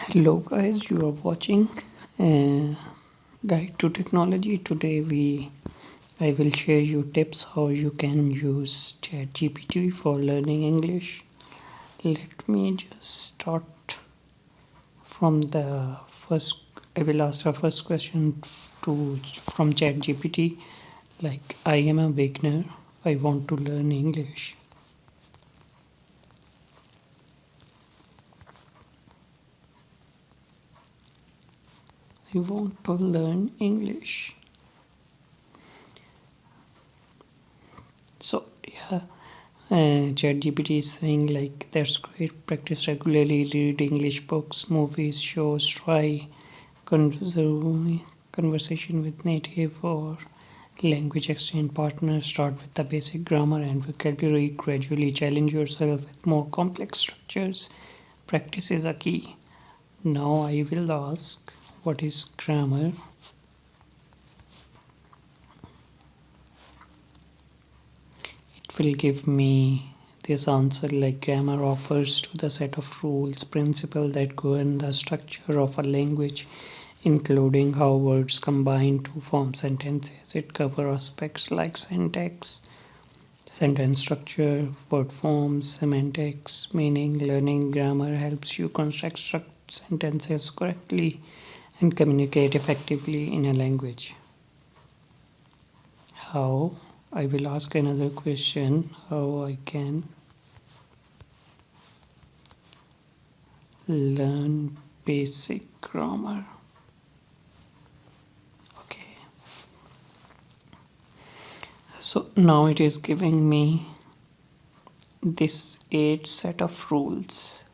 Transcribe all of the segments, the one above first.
Hello guys, you are watching Guide to Technology. Today I will share you tips how you can use Chatgpt for learning English. Let me just start from the first. I will ask the first question from Chatgpt, like I am a beginner. I want to learn English. I want to learn English. So yeah, ChatGPT is saying like that's great. Practice regularly. Read English books, movies, shows. Try conversation with native or language exchange partners. Start with the basic grammar and vocabulary. Gradually challenge yourself with more complex structures. Practice is a key. Now I will ask, what is grammar? It will give me this answer like grammar refers to the set of rules, principles that govern the structure of a language, including how words combine to form sentences. It covers aspects like syntax, sentence structure, word forms, semantics, meaning. Learning grammar helps you construct sentences correctly and communicate effectively in a language. How? I will ask another question, how I can learn basic grammar. Okay, so now it is giving me this 8 set of rules,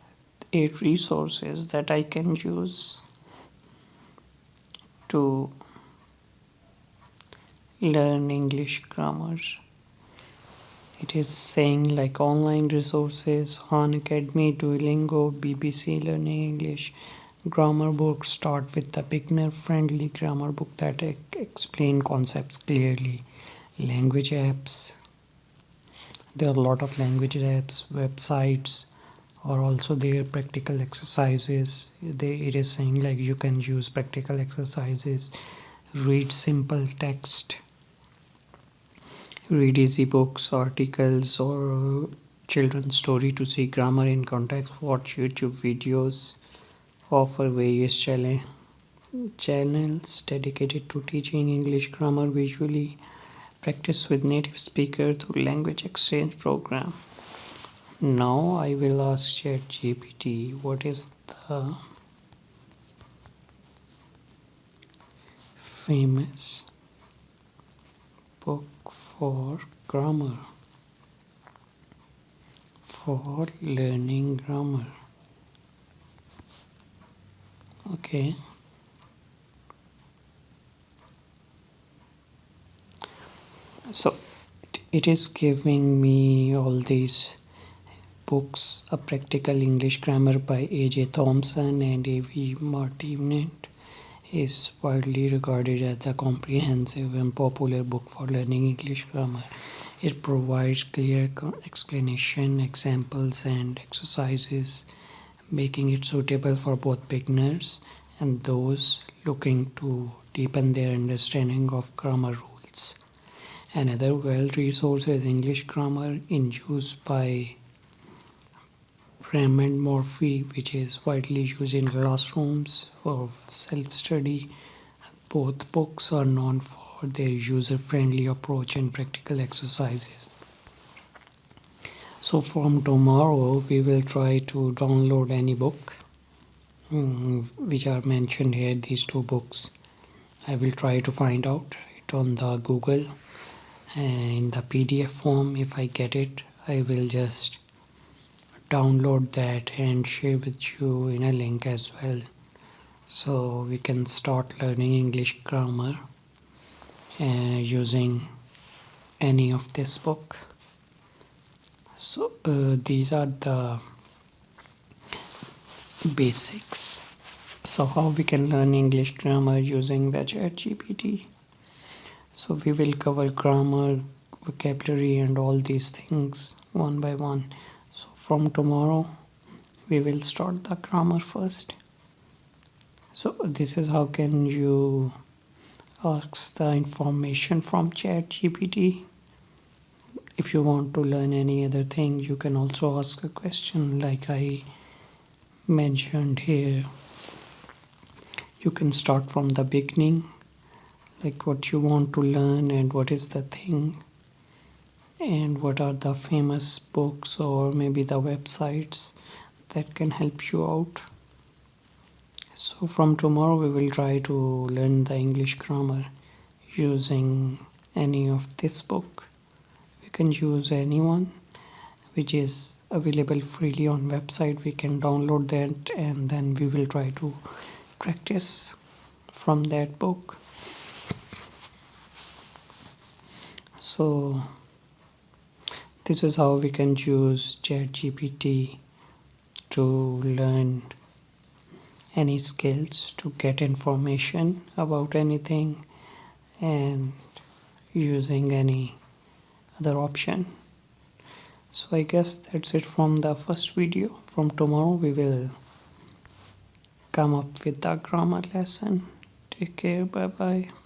8 resources that I can use to learn English grammar. It is saying like online resources, Khan Academy, Duolingo, BBC Learning English, grammar books. Start with the beginner friendly grammar book that explain concepts clearly. Language apps. There are a lot of language apps, websites, or also there practical exercises. It is saying like you can use practical exercises. Read simple text. Read easy books, articles, or children's story to see grammar in context. Watch YouTube videos. Offer various channels dedicated to teaching English grammar visually. Practice with native speaker through language exchange program. Now I will ask ChatGPT, what is the famous book for grammar, for learning grammar? Okay, so it is giving me all these books. A Practical English Grammar by A.J. Thompson and A.V. Martinet is widely regarded as a comprehensive and popular book for learning English grammar. It provides clear explanation, examples, and exercises, making it suitable for both beginners and those looking to deepen their understanding of grammar rules. Another well resource is English Grammar in Use by Raymond Murphy, which is widely used in classrooms for self-study. Both books are known for their user-friendly approach and practical exercises. So from tomorrow, we will try to download any book which are mentioned here, these 2 books. I will try to find out it on the Google in the PDF form. If I get it, I will just download that and share with you in a link as well, so we can start learning English grammar using any of this book. So these are the basics. So how we can learn English grammar using the ChatGPT. So we will cover grammar, vocabulary, and all these things one by one. So from tomorrow we will start the grammar first. So this is how can you ask the information from ChatGPT. If you want to learn any other thing, you can also ask a question like I mentioned here. You can start from the beginning, like what you want to learn and what is the thing and what are the famous books or maybe the websites that can help you out. So from tomorrow we will try to learn the English grammar using any of this book. We can use anyone which is available freely on website. We can download that and then we will try to practice from that book. So this is how we can use ChatGPT to learn any skills, to get information about anything and using any other option. So I guess that's it from the first video. From tomorrow we will come up with the grammar lesson. Take care. Bye bye.